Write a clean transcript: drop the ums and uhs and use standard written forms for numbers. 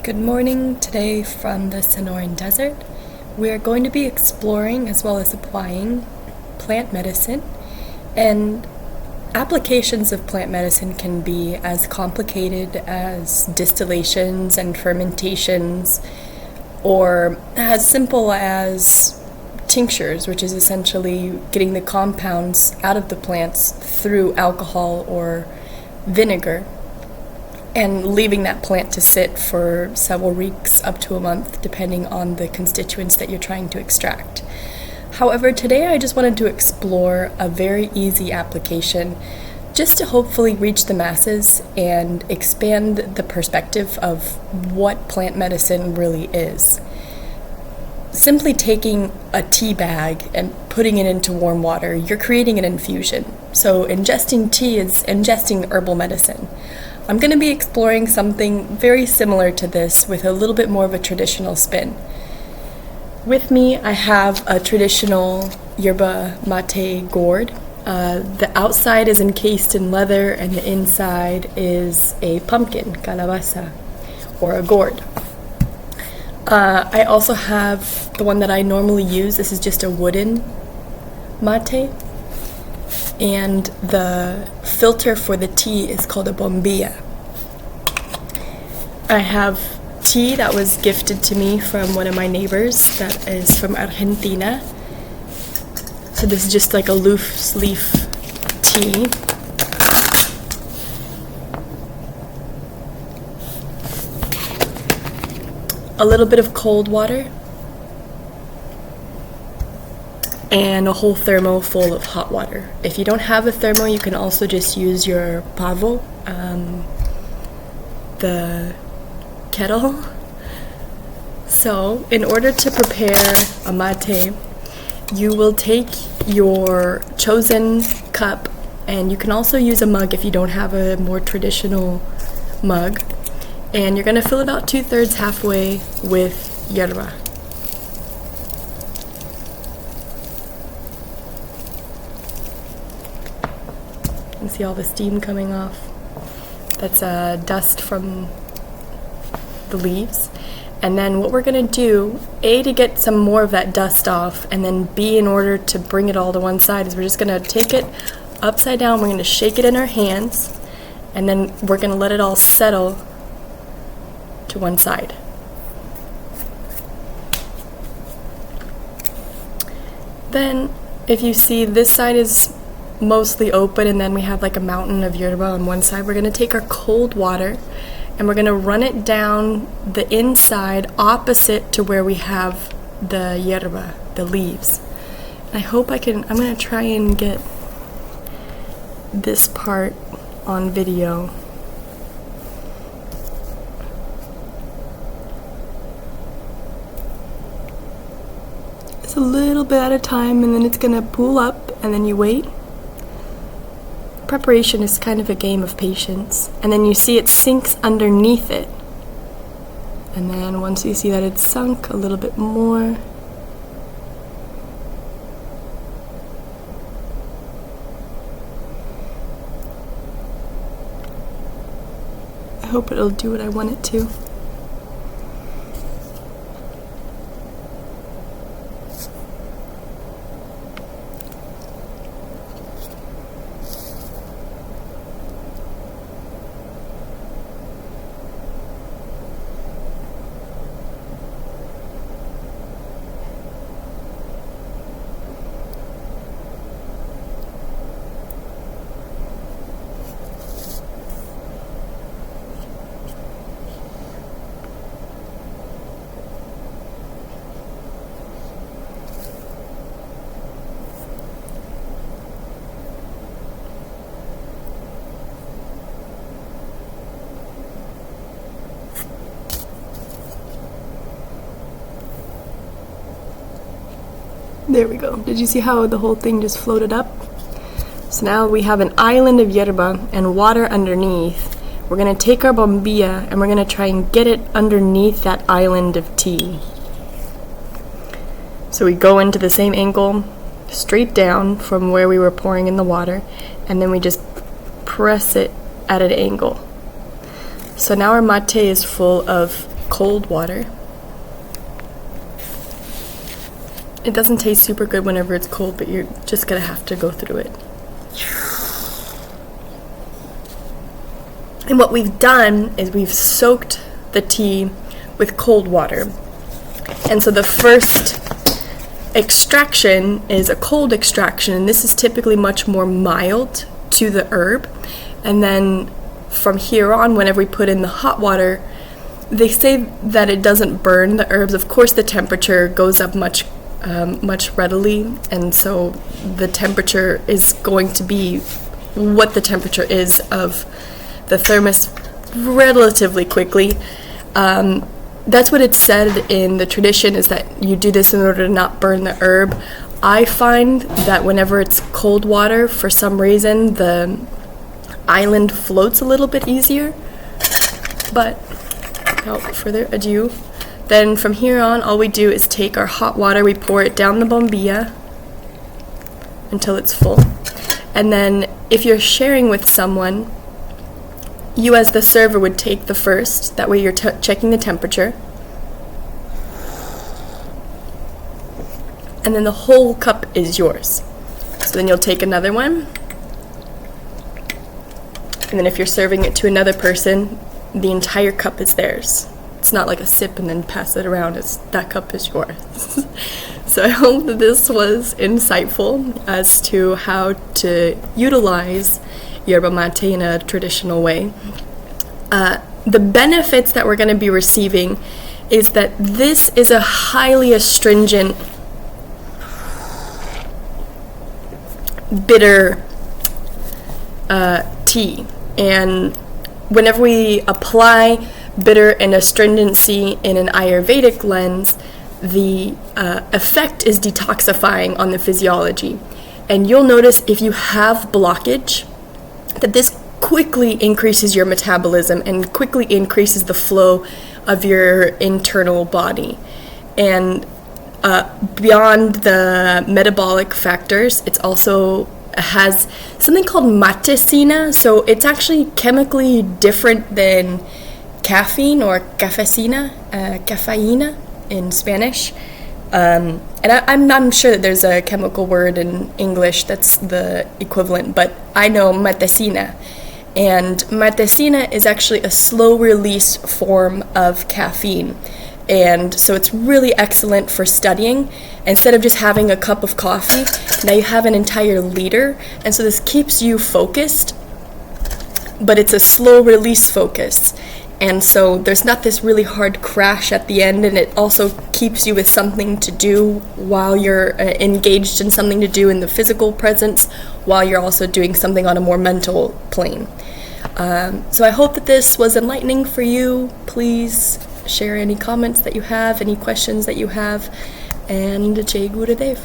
Good morning. Today from the Sonoran Desert. We are going to be exploring as well as applying plant medicine, and applications of plant medicine can be as complicated as distillations and fermentations, or as simple as tinctures, which is essentially getting the compounds out of the plants through alcohol or vinegar and leaving that plant to sit for several weeks up to a month, depending on the constituents that you're trying to extract. However, today I just wanted to explore a very easy application just to hopefully reach the masses and expand the perspective of what plant medicine really is. Simply taking a tea bag and putting it into warm water, you're creating an infusion. So ingesting tea is ingesting herbal medicine. I'm going to be exploring something very similar to this with a little bit more of a traditional spin. With me, I have a traditional Yerba Mate gourd. The outside is encased in leather and the inside is a pumpkin, calabaza, or a gourd. I also have the one that I normally use. This is just a wooden mate. And the filter for the tea is called a Bombilla. I have tea that was gifted to me from one of my neighbors that is from Argentina. So this is just like a loose leaf tea. A little bit of cold water. And a whole thermo full of hot water. If you don't have a thermo, you can also just use your pavo, the kettle. So, in order to prepare a mate, you will take your chosen cup, and you can also use a mug if you don't have a more traditional mug, and you're going to fill it about 2/3 halfway with yerba. You can see all the steam coming off. That's dust from the leaves. And then what we're going to do, A, to get some more of that dust off, and then B, in order to bring it all to one side, is we're just going to take it upside down, we're going to shake it in our hands, and then we're going to let it all settle to one side. Then, if you see, this side is mostly open, and then we have like a mountain of yerba on one side. We're going to take our cold water and we're going to run it down the inside opposite to where we have the yerba, the leaves. I hope I'm going to try and get this part on video. It's a little bit at a time, and then it's going to pool up, and then you wait. Preparation is kind of a game of patience, and then you see it sinks underneath it, and then once you see that it's sunk a little bit more, I hope it'll do what I want it to. There we go. Did you see how the whole thing just floated up? So now we have an island of yerba and water underneath. We're going to take our bombilla and we're going to try and get it underneath that island of tea. So we go into the same angle, straight down from where we were pouring in the water, and then we just press it at an angle. So now our mate is full of cold water. It doesn't taste super good whenever it's cold, but you're just gonna have to go through it. And what we've done is we've soaked the tea with cold water. And so the first extraction is a cold extraction, and this is typically much more mild to the herb. And then from here on, whenever we put in the hot water, they say that it doesn't burn the herbs. Of course, the temperature goes up much readily, and so the temperature is going to be what the temperature is of the thermos relatively quickly. That's what it's said in the tradition, is that you do this in order to not burn the herb. I find that whenever it's cold water, for some reason, the island floats a little bit easier. But without further ado, then from here on, all we do is take our hot water, we pour it down the bombilla until it's full. And then if you're sharing with someone, you as the server would take the first, that way you're checking the temperature. And then the whole cup is yours. So then you'll take another one. And then if you're serving it to another person, the entire cup is theirs. It's not like a sip and then pass it around. It's that cup is yours. So I hope that this was insightful as to how to utilize yerba mate in a traditional way. The benefits that we're going to be receiving is that this is a highly astringent, bitter tea. And whenever we apply bitter and astringency in an Ayurvedic lens, the effect is detoxifying on the physiology. And you'll notice if you have blockage, that this quickly increases your metabolism and quickly increases the flow of your internal body. And beyond the metabolic factors, it's also has something called matecina. So it's actually chemically different than caffeine or cafecina, caffeina in Spanish. And I'm sure that there's a chemical word in English that's the equivalent, but I know matecina. And matecina is actually a slow release form of caffeine. And so it's really excellent for studying. Instead of just having a cup of coffee, now you have an entire liter. And so this keeps you focused, but it's a slow release focus. And so there's not this really hard crash at the end, and it also keeps you with something to do while you're engaged in something to do in the physical presence, while you're also doing something on a more mental plane. So I hope that this was enlightening for you. Please share any comments that you have, any questions that you have, and Jai Gurudev.